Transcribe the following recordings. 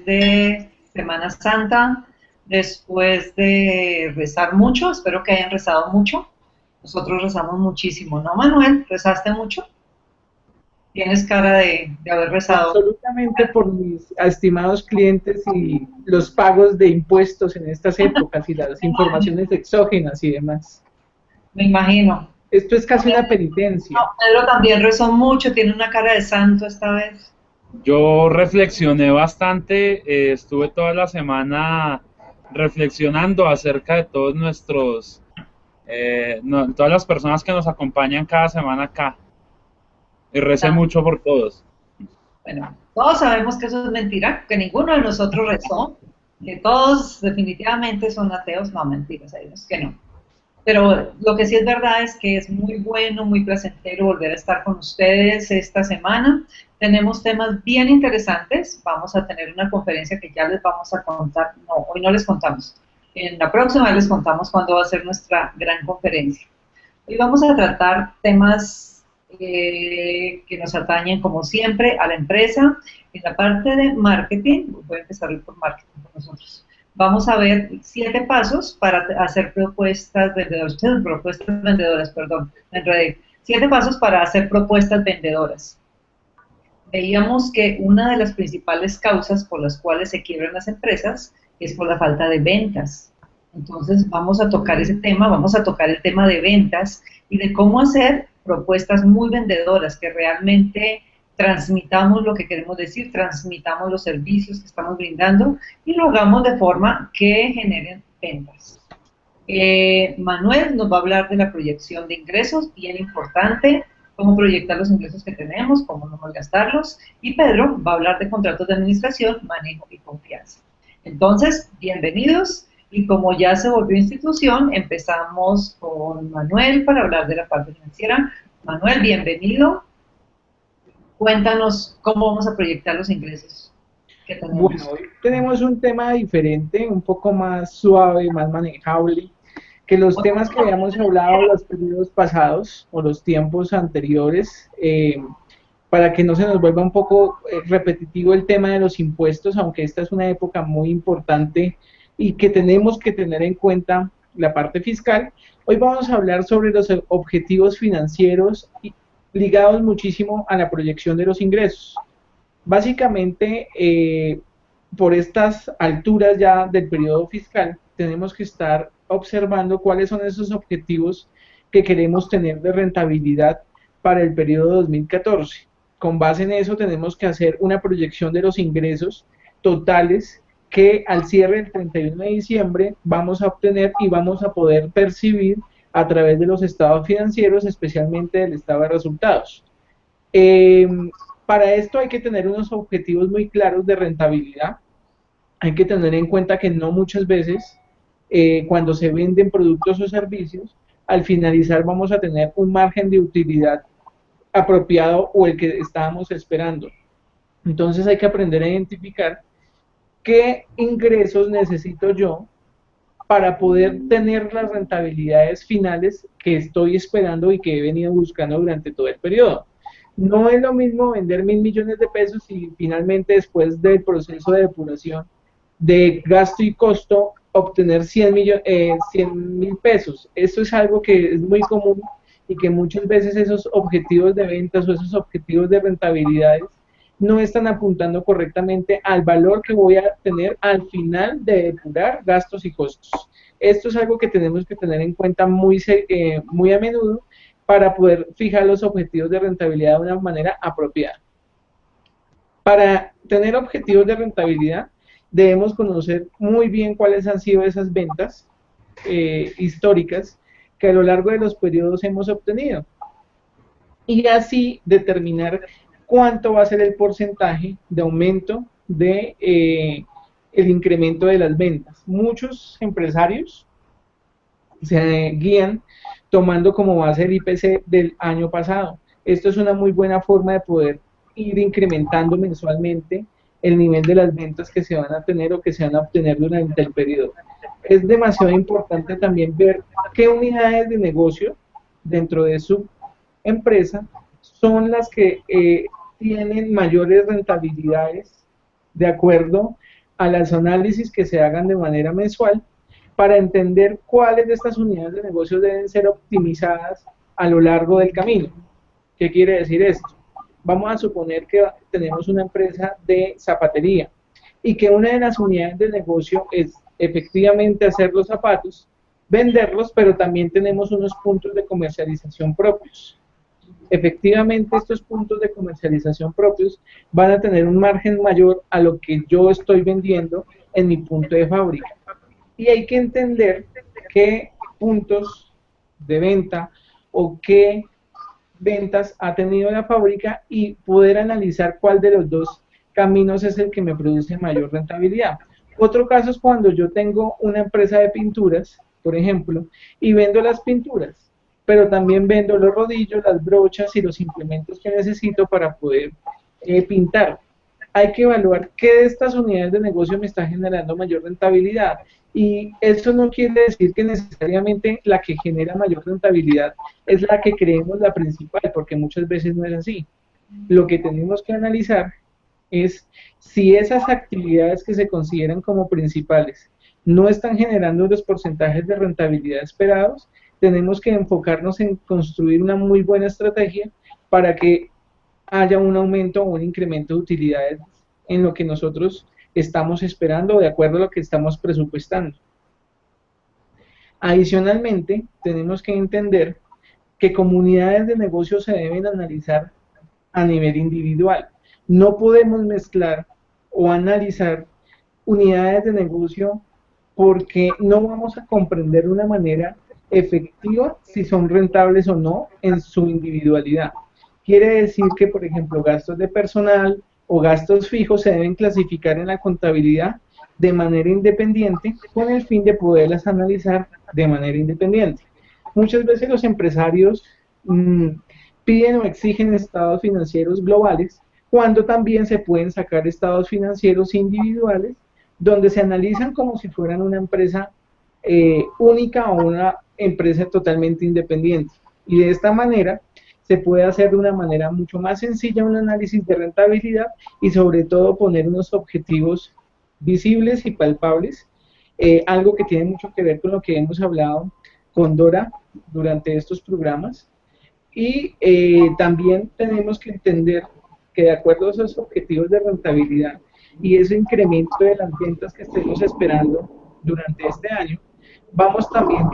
después de Semana Santa, después de rezar mucho, espero que hayan rezado mucho. Nosotros rezamos muchísimo, ¿no, Manuel? ¿Rezaste mucho? Tienes cara de haber rezado. Absolutamente por mis estimados clientes y los pagos de impuestos en estas épocas y las informaciones exógenas y demás. Me imagino. Esto es casi una No, penitencia. Pedro también rezó mucho, tiene una cara de santo esta vez. Yo reflexioné bastante, estuve toda la semana reflexionando acerca de todos nuestros, todas las personas que nos acompañan cada semana acá. Y recé Ah, mucho por todos. bueno, todos sabemos que eso es mentira, que ninguno de nosotros rezó, que todos definitivamente son ateos. No, mentiras, hay unos que no. Pero lo que sí es verdad es que es muy bueno, muy placentero volver a estar con ustedes esta semana. Tenemos temas bien interesantes. Vamos a tener una conferencia que ya les vamos a contar. No, hoy no les contamos. En la próxima les contamos cuándo va a ser nuestra gran conferencia. Hoy vamos a tratar temas que nos atañen, como siempre, a la empresa. En la parte de marketing, voy a empezar por marketing con nosotros. Vamos a ver 7 pasos para hacer propuestas vendedoras, perdón, me enredé. 7 pasos para hacer propuestas vendedoras. Veíamos que una de las principales causas por las cuales se quiebran las empresas es por la falta de ventas. Entonces vamos a tocar ese tema, vamos a tocar el tema de ventas y de cómo hacer propuestas muy vendedoras, que realmente transmitamos lo que queremos decir, transmitamos los servicios que estamos brindando y lo hagamos de forma que generen ventas. Manuel nos va a hablar de la proyección de ingresos, bien importante, cómo proyectar los ingresos que tenemos, cómo no malgastarlos, y Pedro va a hablar de contratos de administración, manejo y confianza. Entonces, bienvenidos, y como ya se volvió institución, empezamos con Manuel para hablar de la parte financiera. Manuel, bienvenido. Cuéntanos cómo vamos a proyectar los ingresos que Bueno, tenemos. hoy tenemos un tema diferente, un poco más suave, más manejable, que los temas que habíamos hablado los periodos pasados o los tiempos anteriores, para que no se nos vuelva un poco repetitivo el tema de los impuestos, aunque esta es una época muy importante y que tenemos que tener en cuenta la parte fiscal. Hoy vamos a hablar sobre los objetivos financieros ligados muchísimo a la proyección de los ingresos. Básicamente, por estas alturas ya del periodo fiscal, tenemos que estar observando cuáles son esos objetivos que queremos tener de rentabilidad para el periodo 2014. Con base en eso tenemos que hacer una proyección de los ingresos totales que al cierre del 31 de diciembre vamos a obtener y vamos a poder percibir a través de los estados financieros, especialmente del estado de resultados. Eh, para esto hay que tener unos objetivos muy claros de rentabilidad. Hay que tener en cuenta que no muchas veces cuando se venden productos o servicios, al finalizar vamos a tener un margen de utilidad apropiado o el que estábamos esperando. Entonces hay que aprender a identificar qué ingresos necesito yo para poder tener las rentabilidades finales que estoy esperando y que he venido buscando durante todo el periodo. No es lo mismo vender 1.000 millones de pesos y finalmente después del proceso de depuración de gasto y costo obtener 100.000 pesos. Esto es algo que es muy común y que muchas veces esos objetivos de ventas o esos objetivos de rentabilidades no están apuntando correctamente al valor que voy a tener al final de depurar gastos y costos. Esto es algo que tenemos que tener en cuenta muy a menudo para poder fijar los objetivos de rentabilidad de una manera apropiada. Para tener objetivos de rentabilidad, debemos conocer muy bien cuáles han sido esas ventas históricas que a lo largo de los periodos hemos obtenido y así determinar cuánto va a ser el porcentaje de aumento de el incremento de las ventas. Muchos empresarios se guían tomando como base el IPC del año pasado. Esto es una muy buena forma de poder ir incrementando mensualmente el nivel de las ventas que se van a tener o que se van a obtener durante el periodo. Es demasiado importante también ver qué unidades de negocio dentro de su empresa son las que tienen mayores rentabilidades de acuerdo a los análisis que se hagan de manera mensual para entender cuáles de estas unidades de negocio deben ser optimizadas a lo largo del camino. ¿Qué quiere decir esto? Vamos a suponer que tenemos una empresa de zapatería y que una de las unidades de negocio es efectivamente hacer los zapatos, venderlos, pero también tenemos unos puntos de comercialización propios. Efectivamente, estos puntos de comercialización propios van a tener un margen mayor a lo que yo estoy vendiendo en mi punto de fábrica. Y hay que entender qué puntos de venta o qué ventas ha tenido la fábrica y poder analizar cuál de los dos caminos es el que me produce mayor rentabilidad. Otro caso es cuando yo tengo una empresa de pinturas, por ejemplo, y vendo las pinturas, pero también vendo los rodillos, las brochas y los implementos que necesito para poder pintar. Hay que evaluar qué de estas unidades de negocio me está generando mayor rentabilidad. Y eso no quiere decir que necesariamente la que genera mayor rentabilidad es la que creemos la principal, porque muchas veces no es así. Lo que tenemos que analizar es si esas actividades que se consideran como principales no están generando los porcentajes de rentabilidad esperados, tenemos que enfocarnos en construir una muy buena estrategia para que haya un aumento o un incremento de utilidades en lo que nosotros estamos esperando de acuerdo a lo que estamos presupuestando. Adicionalmente, tenemos que entender que comunidades de negocio se deben analizar a nivel individual. No podemos mezclar o analizar unidades de negocio porque no vamos a comprender de una manera efectiva si son rentables o no en su individualidad. Quiere decir que, por ejemplo, gastos de personal o gastos fijos se deben clasificar en la contabilidad de manera independiente con el fin de poderlas analizar de manera independiente. Muchas veces los empresarios piden o exigen estados financieros globales cuando también se pueden sacar estados financieros individuales donde se analizan como si fueran una empresa única o una empresa totalmente independiente. Y de esta manera se puede hacer de una manera mucho más sencilla un análisis de rentabilidad y sobre todo poner unos objetivos visibles y palpables, algo que tiene mucho que ver con lo que hemos hablado con Dora durante estos programas. Y también tenemos que entender que de acuerdo a esos objetivos de rentabilidad y ese incremento de las ventas que estemos esperando durante este año, vamos también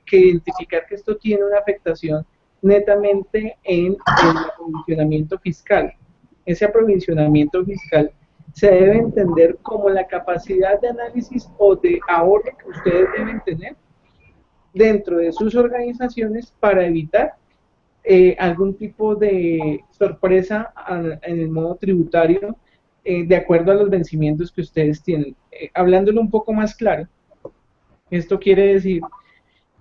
que identificar que esto tiene una afectación netamente en el aprovisionamiento fiscal. Ese aprovisionamiento fiscal se debe entender como la capacidad de análisis o de ahorro que ustedes deben tener dentro de sus organizaciones para evitar algún tipo de sorpresa en el modo tributario de acuerdo a los vencimientos que ustedes tienen. Hablándolo un poco más claro, esto quiere decir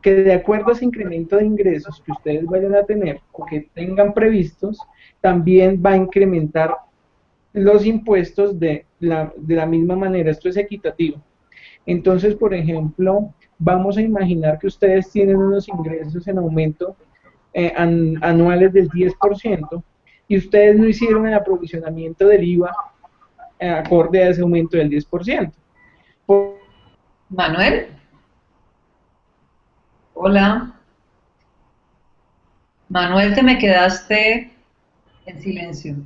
que de acuerdo a ese incremento de ingresos que ustedes vayan a tener o que tengan previstos, también va a incrementar los impuestos de la misma manera. Esto es equitativo. Entonces, por ejemplo, vamos a imaginar que ustedes tienen unos ingresos en aumento anuales del 10% y ustedes no hicieron el aprovisionamiento del IVA acorde a ese aumento del 10%. Manuel. Hola. Manuel, te me quedaste en silencio.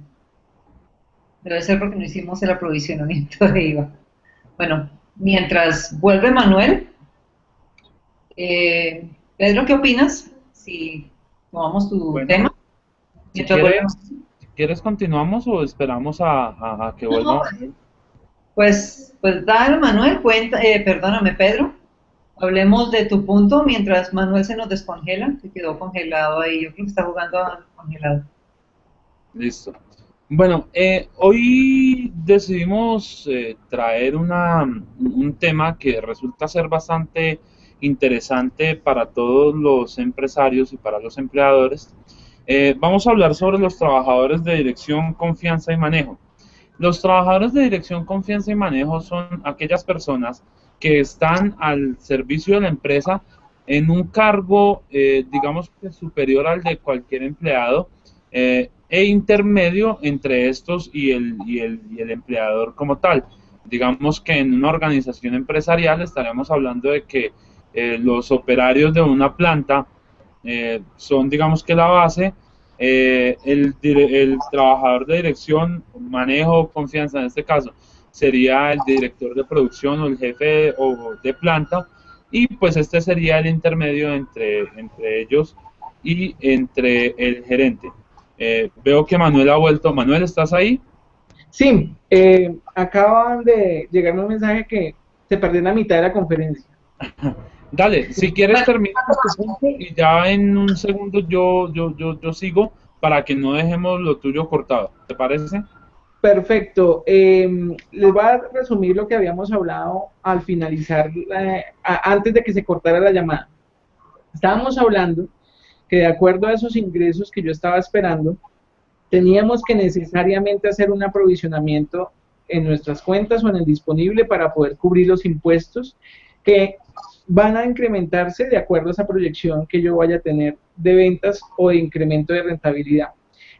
Debe ser porque no hicimos el aprovisionamiento de IVA. Bueno, mientras vuelve Manuel, Pedro, ¿qué opinas? Si tomamos tu tema. Si quieres, continuamos o esperamos a que vuelva. Pues dale, Manuel, perdóname, Pedro. Hablemos de tu punto mientras Manuel se nos descongela, se quedó congelado ahí, yo creo que está jugando a congelado. Listo. Bueno, hoy decidimos traer un tema que resulta ser bastante interesante para todos los empresarios y para los empleadores. Vamos a hablar sobre los trabajadores de dirección, confianza y manejo. Los trabajadores de dirección, confianza y manejo son aquellas personas que están al servicio de la empresa en un cargo, digamos que superior al de cualquier empleado e intermedio entre estos y el empleador como tal. Digamos que en una organización empresarial estaríamos hablando de que los operarios de una planta son, digamos que la base, el trabajador de dirección, manejo, confianza en este caso, sería el director de producción o el jefe o de planta, y pues este sería el intermedio entre ellos y entre el gerente. Veo que Manuel ha vuelto. Manuel, ¿estás ahí? Sí, acaban de llegarme un mensaje que se perdió la mitad de la conferencia. Dale, si quieres termina tu punto y ya en un segundo yo sigo para que no dejemos lo tuyo cortado. ¿Te parece? Perfecto. Les voy a resumir lo que habíamos hablado al finalizar, antes de que se cortara la llamada. Estábamos hablando que de acuerdo a esos ingresos que yo estaba esperando, teníamos que necesariamente hacer un aprovisionamiento en nuestras cuentas o en el disponible para poder cubrir los impuestos que van a incrementarse de acuerdo a esa proyección que yo vaya a tener de ventas o de incremento de rentabilidad.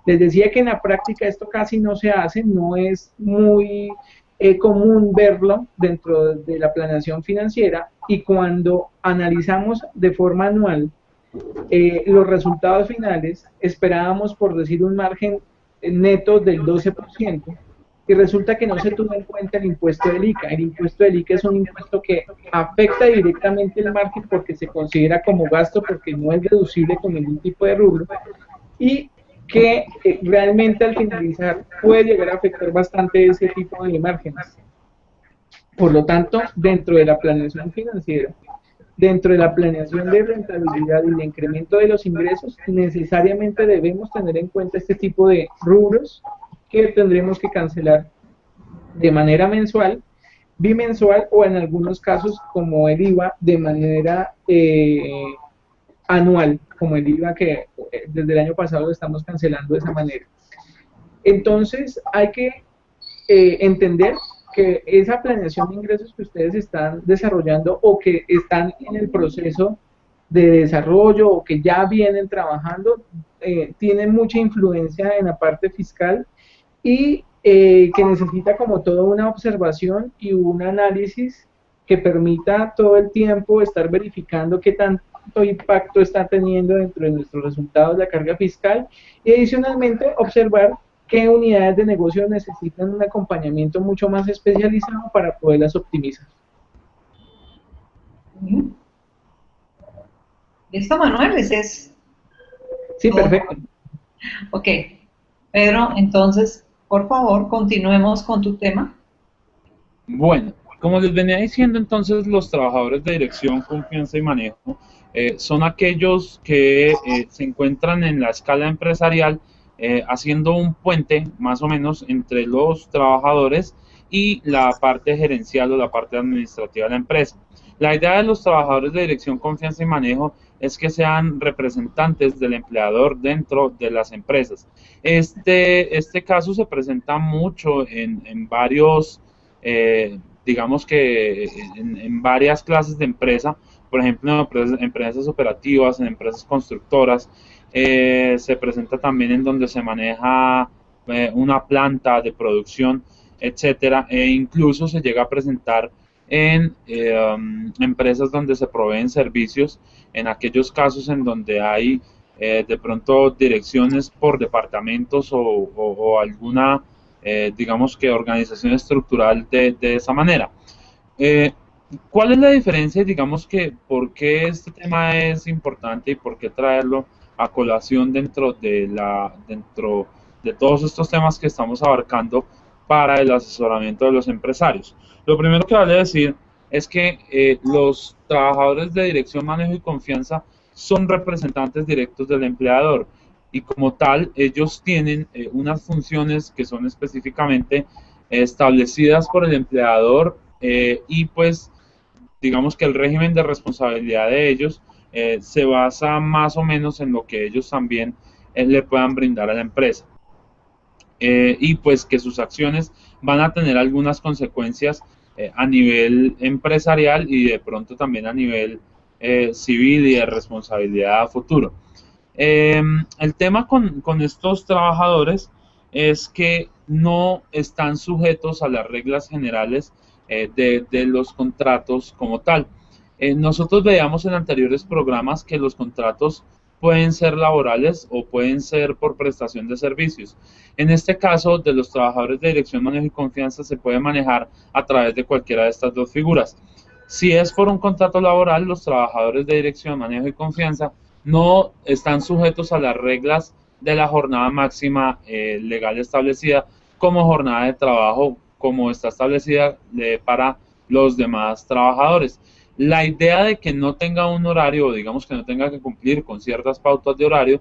Les decía que en la práctica esto casi no se hace, no es muy común verlo dentro de la planeación financiera, y cuando analizamos de forma anual los resultados finales, esperábamos, por decir, un margen neto del 12%, y resulta que no se tuvo en cuenta el impuesto del ICA. El impuesto del ICA es un impuesto que afecta directamente el margen porque se considera como gasto, porque no es deducible con ningún tipo de rubro, y que realmente al finalizar puede llegar a afectar bastante ese tipo de márgenes. Por lo tanto, dentro de la planeación financiera, dentro de la planeación de rentabilidad y de incremento de los ingresos, necesariamente debemos tener en cuenta este tipo de rubros que tendremos que cancelar de manera mensual, bimensual o en algunos casos, como el IVA, de manera anual, como el IVA que desde el año pasado lo estamos cancelando de esa manera. Entonces, hay que entender que esa planeación de ingresos que ustedes están desarrollando o que están en el proceso de desarrollo o que ya vienen trabajando, tienen mucha influencia en la parte fiscal, y que necesita como toda una observación y un análisis que permita todo el tiempo estar verificando qué tanto impacto está teniendo dentro de nuestros resultados la carga fiscal, y adicionalmente observar qué unidades de negocio necesitan un acompañamiento mucho más especializado para poderlas optimizar. ¿Listo, Manuel? Ese es... Sí, perfecto. Ok. Pedro, entonces, por favor, continuemos con tu tema. Bueno, como les venía diciendo, entonces los trabajadores de dirección, confianza y manejo son aquellos que se encuentran en la escala empresarial haciendo un puente más o menos entre los trabajadores y la parte gerencial o la parte administrativa de la empresa. La idea de los trabajadores de dirección, confianza y manejo es que sean representantes del empleador dentro de las empresas. Este caso se presenta mucho en varios, digamos que en varias clases de empresa, por ejemplo, en empresas operativas, en empresas constructoras, se presenta también en donde se maneja una planta de producción, etcétera, e incluso se llega a presentar en empresas donde se proveen servicios, en aquellos casos en donde hay de pronto direcciones por departamentos o alguna, digamos que organización estructural de esa manera. ¿Cuál es la diferencia, digamos que, por qué este tema es importante y por qué traerlo a colación dentro de todos estos temas que estamos abarcando para el asesoramiento de los empresarios? Lo primero que vale decir es que los trabajadores de dirección, manejo y confianza son representantes directos del empleador, y como tal ellos tienen unas funciones que son específicamente establecidas por el empleador, y pues digamos que el régimen de responsabilidad de ellos se basa más o menos en lo que ellos también le puedan brindar a la empresa. Y pues que sus acciones van a tener algunas consecuencias a nivel empresarial y de pronto también a nivel civil y de responsabilidad a futuro. El tema con estos trabajadores es que no están sujetos a las reglas generales de los contratos como tal. Nosotros veíamos en anteriores programas que los contratos pueden ser laborales o pueden ser por prestación de servicios. En este caso, de los trabajadores de dirección, manejo y confianza se puede manejar a través de cualquiera de estas dos figuras. Si es por un contrato laboral, los trabajadores de dirección, manejo y confianza no están sujetos a las reglas de la jornada máxima legal establecida como jornada de trabajo como está establecida para los demás trabajadores. La idea de que no tenga un horario, o digamos que no tenga que cumplir con ciertas pautas de horario,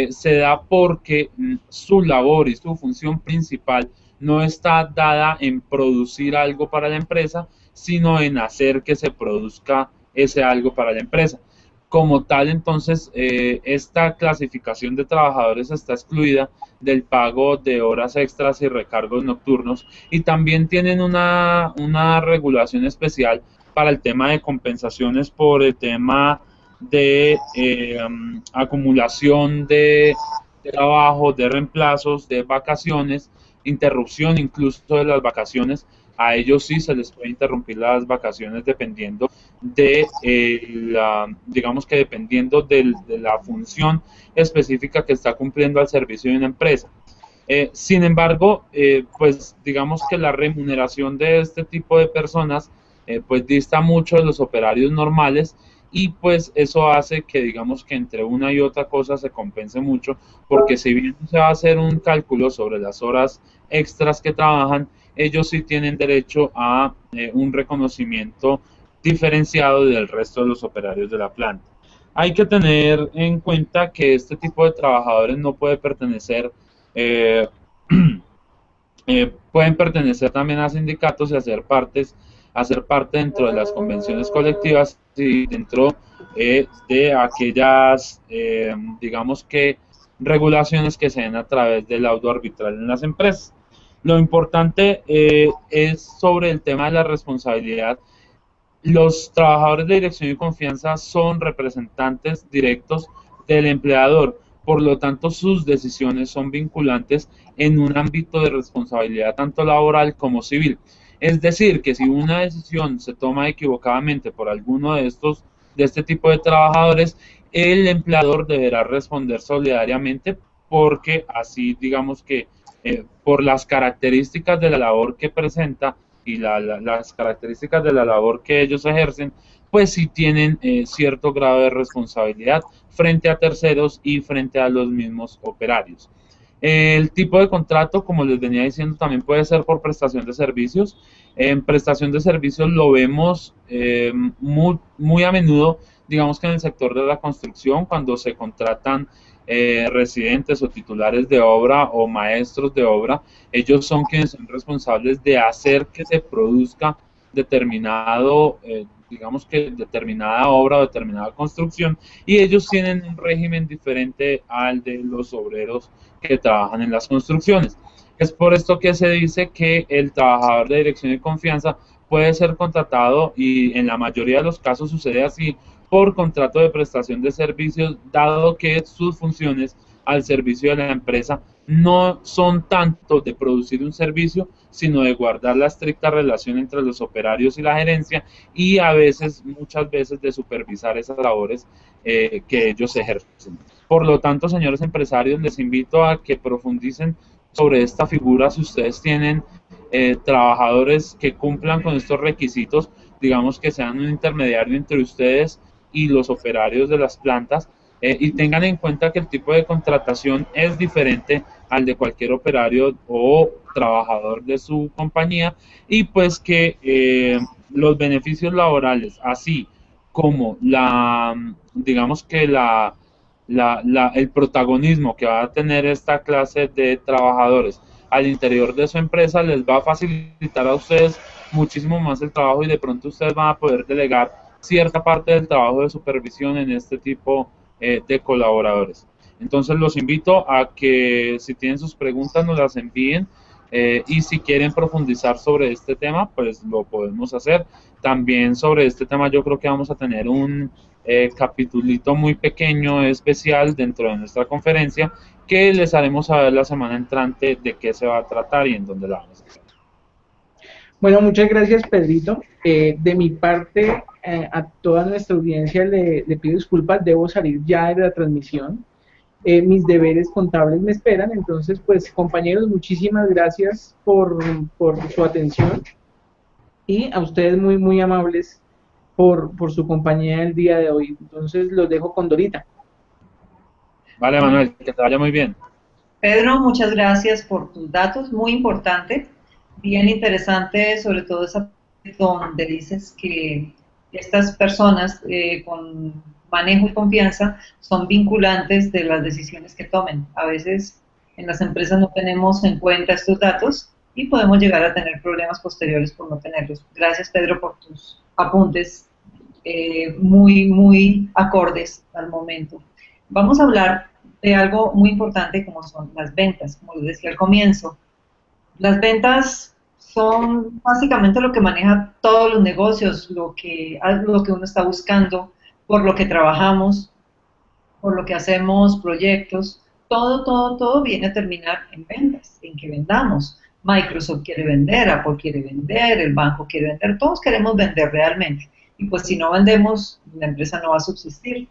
se da porque su labor y su función principal no está dada en producir algo para la empresa, sino en hacer que se produzca ese algo para la empresa. Como tal, entonces, esta clasificación de trabajadores está excluida del pago de horas extras y recargos nocturnos, y también tienen una regulación especial para el tema de compensaciones por el tema de acumulación de trabajo, de reemplazos, de vacaciones, interrupción incluso de las vacaciones. A ellos sí se les puede interrumpir las vacaciones dependiendo de digamos que dependiendo de la función específica que está cumpliendo al servicio de una empresa. Sin embargo, pues digamos que la remuneración de este tipo de personas pues dista mucho de los operarios normales, y pues eso hace que digamos que entre una y otra cosa se compense mucho, porque si bien se va a hacer un cálculo sobre las horas extras que trabajan, ellos sí tienen derecho a un reconocimiento diferenciado del resto de los operarios de la planta. Hay que tener en cuenta que este tipo de trabajadores no puede pertenecer, pueden pertenecer también a sindicatos y hacer parte dentro de las convenciones colectivas y dentro de aquellas, digamos que, regulaciones que se den a través del laudo arbitral en las empresas. Lo importante es sobre el tema de la responsabilidad. Los trabajadores de dirección y confianza son representantes directos del empleador, por lo tanto sus decisiones son vinculantes en un ámbito de responsabilidad tanto laboral como civil. Es decir, que si una decisión se toma equivocadamente por alguno de este tipo de trabajadores, el empleador deberá responder solidariamente, porque así digamos que por las características de la labor que presenta y las características de la labor que ellos ejercen, pues sí tienen cierto grado de responsabilidad frente a terceros y frente a los mismos operarios. El tipo de contrato, como les venía diciendo, también puede ser por prestación de servicios. En prestación de servicios lo vemos muy a menudo, digamos que en el sector de la construcción, cuando se contratan residentes o titulares de obra o maestros de obra. Ellos son quienes son responsables de hacer que se produzca determinado, digamos que determinada obra o determinada construcción, y ellos tienen un régimen diferente al de los obreros que trabajan en las construcciones. Es por esto que se dice que el trabajador de dirección y confianza puede ser contratado, y en la mayoría de los casos sucede así, por contrato de prestación de servicios, dado que sus funciones al servicio de la empresa no son tanto de producir un servicio, sino de guardar la estricta relación entre los operarios y la gerencia, y a veces, muchas veces, de supervisar esas labores que ellos ejercen. Por lo tanto, señores empresarios, les invito a que profundicen sobre esta figura. Si ustedes tienen trabajadores que cumplan con estos requisitos, digamos que sean un intermediario entre ustedes y los operarios de las plantas, y tengan en cuenta que el tipo de contratación es diferente al de cualquier operario o trabajador de su compañía, y pues que los beneficios laborales, así como digamos que el protagonismo que va a tener esta clase de trabajadores al interior de su empresa, les va a facilitar a ustedes muchísimo más el trabajo, y de pronto ustedes van a poder delegar cierta parte del trabajo de supervisión en este tipo de colaboradores. Entonces los invito a que, si tienen sus preguntas, nos las envíen, y si quieren profundizar sobre este tema, pues lo podemos hacer. También sobre este tema yo creo que vamos a tener un capitulito muy pequeño, especial dentro de nuestra conferencia, que les haremos saber la semana entrante de qué se va a tratar y en dónde la vamos a hacer. Bueno, muchas gracias, Pedrito. De mi parte, a toda nuestra audiencia le pido disculpas, debo salir ya de la transmisión. Mis deberes contables me esperan, entonces, pues, compañeros, muchísimas gracias por su atención y a ustedes muy, muy amables por su compañía el día de hoy. Entonces, los dejo con Dorita. Vale, Manuel, que te vaya muy bien. Pedro, muchas gracias por tus datos, muy importante, bien interesante, sobre todo esa parte donde dices que estas personas con manejo y confianza son vinculantes de las decisiones que tomen. A veces en las empresas no tenemos en cuenta estos datos y podemos llegar a tener problemas posteriores por no tenerlos. Gracias, Pedro, por tus apuntes muy, muy acordes al momento. Vamos a hablar de algo muy importante como son las ventas, como les decía al comienzo. Las ventas son básicamente lo que maneja todos los negocios, lo que uno está buscando, por lo que trabajamos, por lo que hacemos proyectos, todo viene a terminar en ventas, en que vendamos. Microsoft quiere vender, Apple quiere vender, el banco quiere vender, todos queremos vender realmente. Y pues si no vendemos, la empresa no va a subsistir.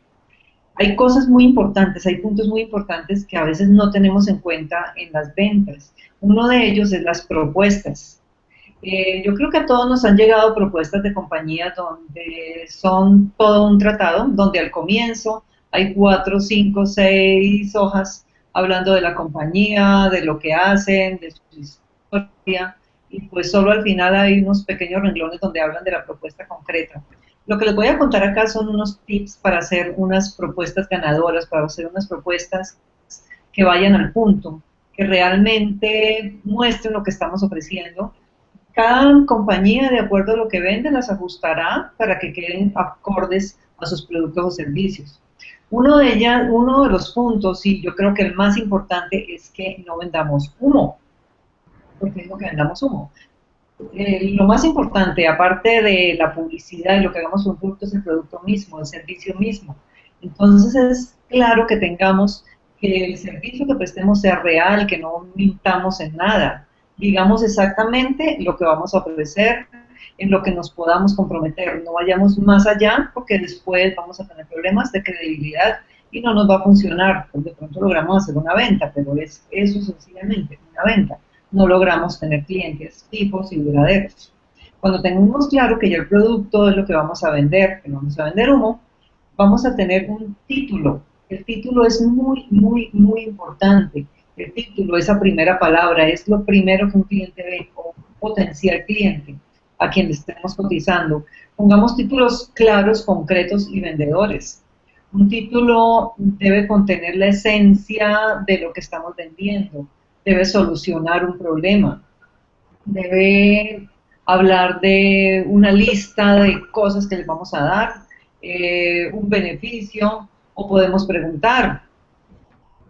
Hay cosas muy importantes, hay puntos muy importantes que a veces no tenemos en cuenta en las ventas. Uno de ellos es las propuestas. Yo creo que a todos nos han llegado propuestas de compañías donde son todo un tratado, donde al comienzo hay 4, 5, 6 hojas hablando de la compañía, de lo que hacen, de su historia, y pues solo al final hay unos pequeños renglones donde hablan de la propuesta concreta. Lo que les voy a contar acá son unos tips para hacer unas propuestas ganadoras, para hacer unas propuestas que vayan al punto, que realmente muestren lo que estamos ofreciendo. Cada compañía, de acuerdo a lo que vende, las ajustará para que queden acordes a sus productos o servicios. Uno de los puntos, y yo creo que el más importante, es que no vendamos humo. ¿Por qué digo que vendamos humo? Lo más importante, aparte de la publicidad y lo que hagamos un producto, es el producto mismo, el servicio mismo. Entonces es claro que tengamos que el servicio que prestemos sea real, que no mintamos en nada. Digamos exactamente lo que vamos a ofrecer, en lo que nos podamos comprometer. No vayamos más allá porque después vamos a tener problemas de credibilidad y no nos va a funcionar. Pues de pronto logramos hacer una venta, pero es eso sencillamente, una venta. No logramos tener clientes fijos y duraderos. Cuando tengamos claro que ya el producto es lo que vamos a vender, que no vamos a vender humo, vamos a tener un título. El título es muy, muy, muy importante. El título, esa primera palabra, es lo primero que un cliente ve, o un potencial cliente a quien le estemos cotizando. Pongamos títulos claros, concretos y vendedores. Un título debe contener la esencia de lo que estamos vendiendo, debe solucionar un problema, debe hablar de una lista de cosas que les vamos a dar, un beneficio, o podemos preguntar.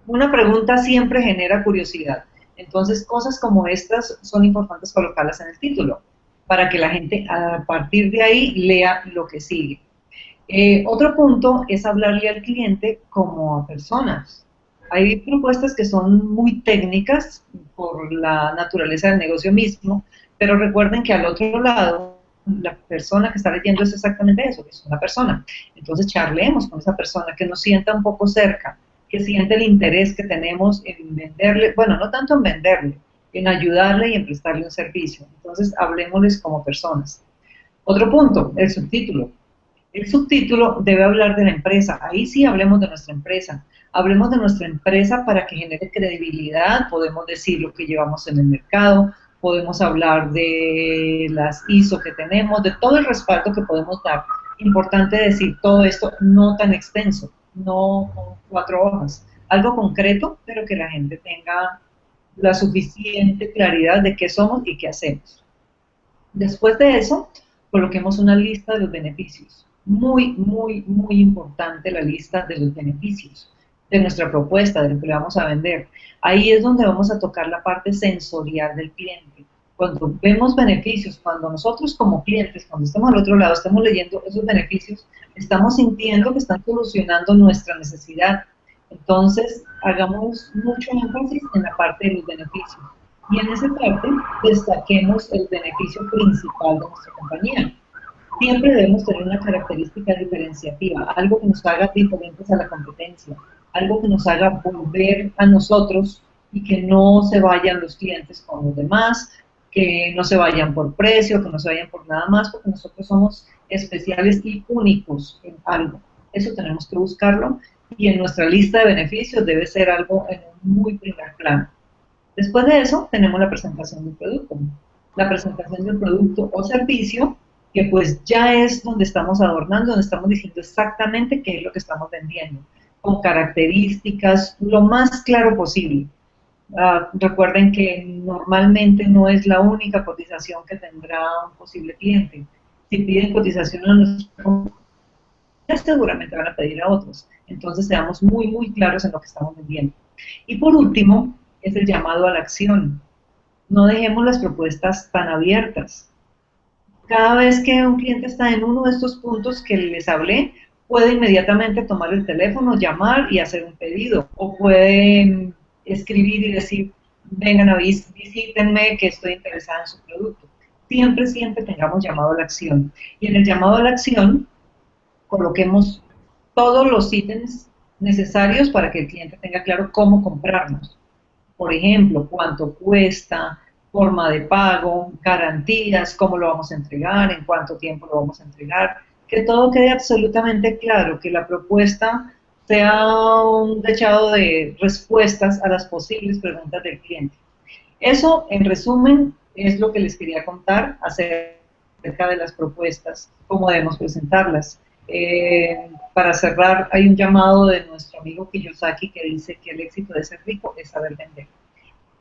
Una pregunta siempre genera curiosidad. Entonces, cosas como estas son importantes colocarlas en el título, para que la gente a partir de ahí lea lo que sigue. Otro punto es hablarle al cliente como a personas. Hay propuestas que son muy técnicas por la naturaleza del negocio mismo, pero recuerden que al otro lado, la persona que está leyendo es exactamente eso, que es una persona. Entonces, charlemos con esa persona, que nos sienta un poco cerca, que siente el interés que tenemos en venderle, bueno, no tanto en venderle, en ayudarle y en prestarle un servicio. Entonces, hablemosles como personas. Otro punto, el subtítulo. El subtítulo debe hablar de la empresa. Ahí sí hablemos de nuestra empresa. Hablemos de nuestra empresa para que genere credibilidad. Podemos decir lo que llevamos en el mercado, podemos hablar de las ISO que tenemos, de todo el respaldo que podemos dar. Importante decir todo esto no tan extenso, no con 4 hojas. Algo concreto, pero que la gente tenga la suficiente claridad de qué somos y qué hacemos. Después de eso, coloquemos una lista de los beneficios. Muy, muy, muy importante la lista de los beneficios de nuestra propuesta, de lo que le vamos a vender. Ahí es donde vamos a tocar la parte sensorial del cliente. Cuando vemos beneficios, cuando nosotros como clientes, cuando estamos al otro lado, estamos leyendo esos beneficios, estamos sintiendo que están solucionando nuestra necesidad. Entonces, hagamos mucho énfasis en la parte de los beneficios. Y en esa parte, destaquemos el beneficio principal de nuestra compañía. Siempre debemos tener una característica diferenciativa, algo que nos haga diferentes a la competencia, algo que nos haga volver a nosotros y que no se vayan los clientes con los demás, que no se vayan por precio, que no se vayan por nada más, porque nosotros somos especiales y únicos en algo. Eso tenemos que buscarlo y en nuestra lista de beneficios debe ser algo en un muy primer plano. Después de eso tenemos la presentación del producto. La presentación del producto o servicio, que pues ya es donde estamos adornando, donde estamos diciendo exactamente qué es lo que estamos vendiendo, con características lo más claro posible. Recuerden que normalmente no es la única cotización que tendrá un posible cliente. Si piden cotización a nosotros, seguramente van a pedir a otros. Entonces seamos muy, muy claros en lo que estamos vendiendo. Y por último, es el llamado a la acción. No dejemos las propuestas tan abiertas. Cada vez que un cliente está en uno de estos puntos que les hablé, puede inmediatamente tomar el teléfono, llamar y hacer un pedido. O puede escribir y decir, vengan a visítenme que estoy interesada en su producto. Siempre, siempre tengamos llamado a la acción. Y en el llamado a la acción, coloquemos todos los ítems necesarios para que el cliente tenga claro cómo comprarnos. Por ejemplo, cuánto cuesta, forma de pago, garantías, cómo lo vamos a entregar, en cuánto tiempo lo vamos a entregar, que todo quede absolutamente claro, que la propuesta sea un dechado de respuestas a las posibles preguntas del cliente. Eso, en resumen, es lo que les quería contar acerca de las propuestas, cómo debemos presentarlas. Para cerrar, hay un llamado de nuestro amigo Kiyosaki que dice que el éxito de ser rico es saber vender.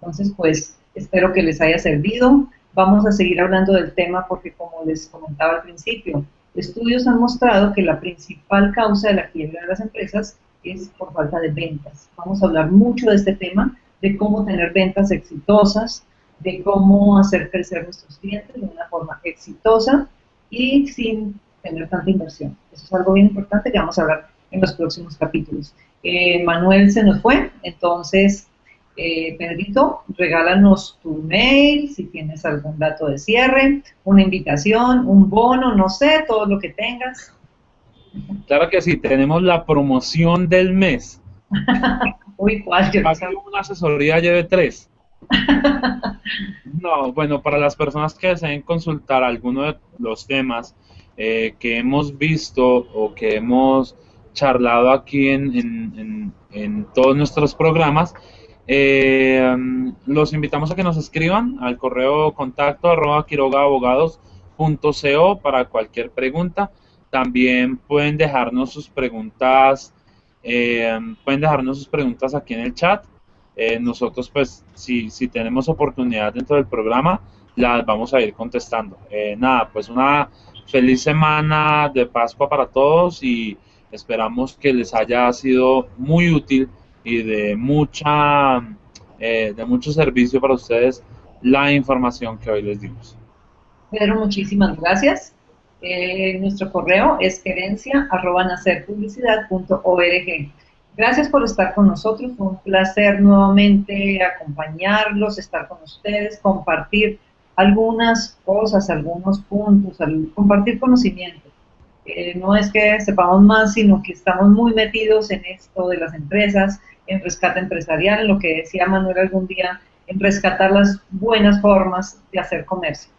Entonces, pues, espero que les haya servido. Vamos a seguir hablando del tema porque, como les comentaba al principio, estudios han mostrado que la principal causa de la quiebra de las empresas es por falta de ventas. Vamos a hablar mucho de este tema, de cómo tener ventas exitosas, de cómo hacer crecer nuestros clientes de una forma exitosa y sin tener tanta inversión. Eso es algo bien importante que vamos a hablar en los próximos capítulos. Manuel se nos fue, entonces, Pedrito, regálanos tu mail, si tienes algún dato de cierre, una invitación, un bono, no sé, todo lo que tengas. Claro que sí, tenemos la promoción del mes. Uy, ¿cuál? Para que una asesoría lleve 3. No, bueno, para las personas que deseen consultar alguno de los temas que hemos visto o que hemos charlado aquí en todos nuestros programas, los invitamos a que nos escriban al correo contacto@quirogaabogados.co para cualquier pregunta. También pueden dejarnos sus preguntas, aquí en el chat. Nosotros, pues, si tenemos oportunidad dentro del programa, las vamos a ir contestando. Nada, pues una feliz semana de Pascua para todos y esperamos que les haya sido muy útil y de mucho servicio para ustedes la información que hoy les dimos. Pedro, muchísimas gracias. Nuestro correo es gerencia@nacerpublicidad.org. Gracias por estar con nosotros, fue un placer nuevamente acompañarlos, estar con ustedes, compartir algunas cosas, algunos puntos, compartir conocimiento. No es que sepamos más, sino que estamos muy metidos en esto de las empresas, en rescate empresarial, en lo que decía Manuel algún día, en rescatar las buenas formas de hacer comercio.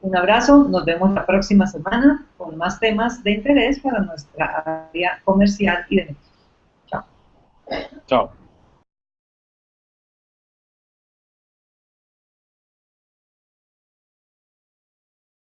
Un abrazo, nos vemos la próxima semana con más temas de interés para nuestra área comercial y de negocios. Chao. Chao.